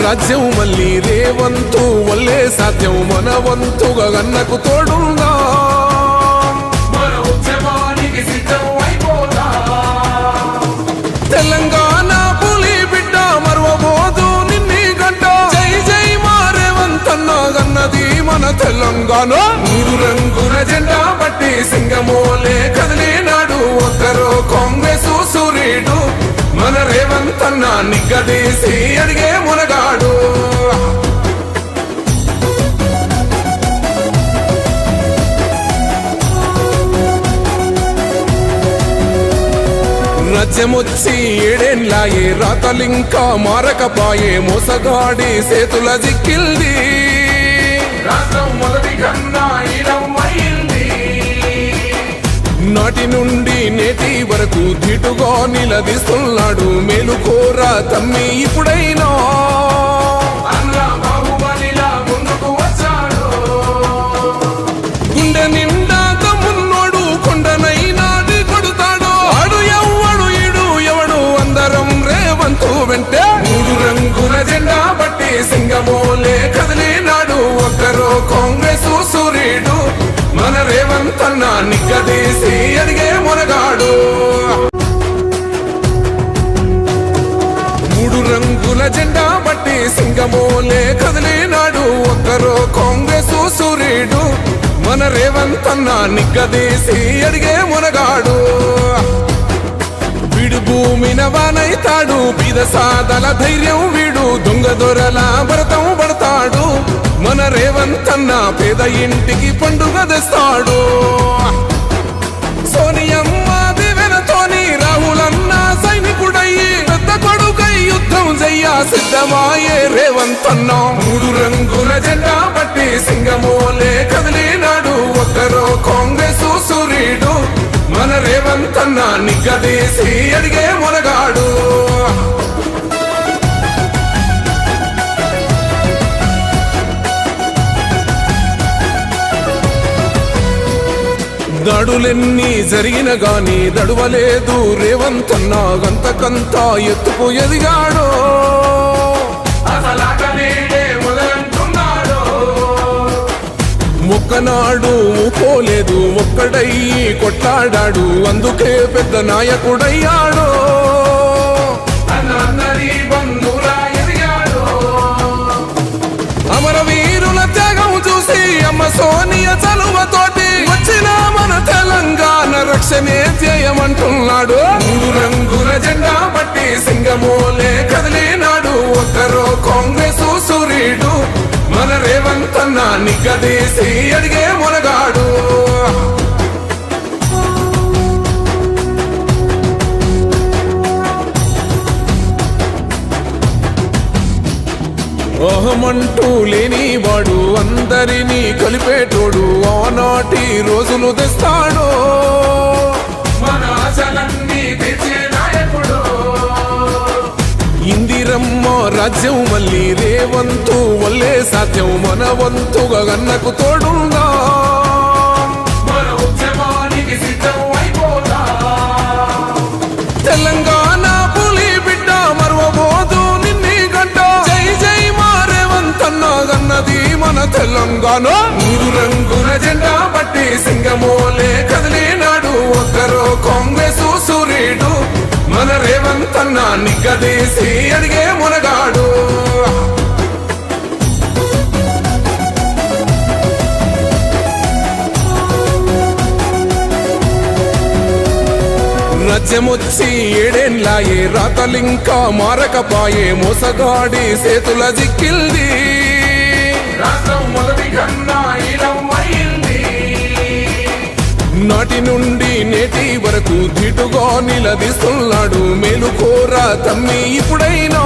రాజ్యం మళ్ళీ రేవంతు వల్లే సాధ్యం మన వంతుగా గన్నకు తోడుందా తెలంగాణ పులి బిడ్డ మరవబోదు నిన్ని గంట జై జై మా రేవంతన్న గన్నది మన తెలంగాణ మూడు రంగుల జెండా బట్టి సింగమోలే కదిలినాడు ఒక్కరో కాంగ్రెస్ సూర్యుడు మన రేవంతన్న నిగ్గదీసి అడిగే మునగాడు రాజ్యమొచ్చి ఏడేండ్లాయే రాతలింకా మారకపాయే మోసగాడి సేతుల జిక్కిల్ది రాష్ట్రం మొదటి కన్నా ఈడమైంది నాటి నుండి నేటి వరకు ధీటుగా నిలదీస్తున్నాడు మేలుకోరా తమ్మి ఇప్పుడైనా అన్నా బాహుబలిలా ముందుకు వచ్చాడు గుండె నిండా తమ్మున్నోడు కొండనైనా కొడుతాడు ఆడు ఎవ్వడు ఈడు ఎవడు అందరం రేవంతు వెంటే మూడు రంగుల జెండా బట్టి సింగమోలే కదిలినాడు ఒక్కరో కాంగ్రెస్ సూర్యుడు మన రేవంతన్న నిగ్గదీసి అడిగే మునగాడు మూడు రంగుల జెండా బట్టి సింగమోలే కదిలినాడు ఒక్కరో కాంగ్రెస్ సూర్యుడు మన రేవంతన్న నిగ్గదీసి అడిగే మునగాడు వీడు భూమిన వానైతాడు బీద సాదల ధైర్యం వీడు దొంగ దొరల భరతం పడతాడు మన రేవంతన్న పేద ఇంటికి పండుగ తెస్తాడు సోనియమ్మ దివెనతోని రాహులన్న సైనికుడయ్యి పెద్ద కొడుకై యుద్ధం చెయ్య సిద్ధమాయే రేవంతన్న మూడు రంగుల జెండా బట్టి సింగమోలే కదిలినాడు ఒక్కరో కాంగ్రెస్ సూర్యుడు మన రేవంతన్న నిగ్గదీసి అడిగే మునగాడు దాడులెన్ని జరిగిన గాని దడువలేదు రేవంతన్న గంతకంతా ఎత్తుకు ఎదిగాడు ఒక్కనాడు పోలేదు ఒక్కడయ్యి కొట్లాడాడు అందుకే పెద్ద నాయకుడయ్యాడు అమరవీరుల త్యాగం చూసి అమ్మ సోనియ చలువతోటి వచ్చిన మన తెలంగాణ రక్షణే ధ్యేయమంటున్నాడు మూడు రంగుల జెండా బట్టి సింగమోలే కదిలినాడు ఒక్కరో కాంగ్రెస్ సూర్యుడు మన రేవంతన్న నిగ్గదీసి అడిగే మునగాడు ఓహమంటూ లేనివాడు అందరినీ కలిపేటోడు ఆనాటి రోజులు తెస్తాడు మన ఆశలన్నీ తెచ్చే నాయకుడు ఇందిరమ్మ రాజ్యం మళ్ళీ రేవంతు వల్లే సాధ్యం మన వంతుగా గన్నకు తోడుందా మన ఉద్యమానికి సిద్ధం అయిపోదా తెలంగాణ పులి బిడ్డ మరవబోదు నిన్ని గంట జై జై మా రేవంతన్న గన్నది మన తెలంగాణ మూడు రంగుల జెండా బట్టి సింగమోలే కదిలినాడు ఒక్కరో కాంగ్రెస్ సూర్యుడు మన రేవంతన్న నిగ్గదీసి అడిగే మునగాడు రాజ్యమొచ్చి ఏడేండ్లాయే రాతలింకా మారకపాయే మోసగాడి సేతుల జిక్కిల్ది రాష్ట్రం మొదటి కన్నా ఈడమైంది నాటి నుండి నేటి వరకు ధీటుగా నిలదీస్తున్నాడు మేలుకోరా తమ్మి ఇప్పుడైనా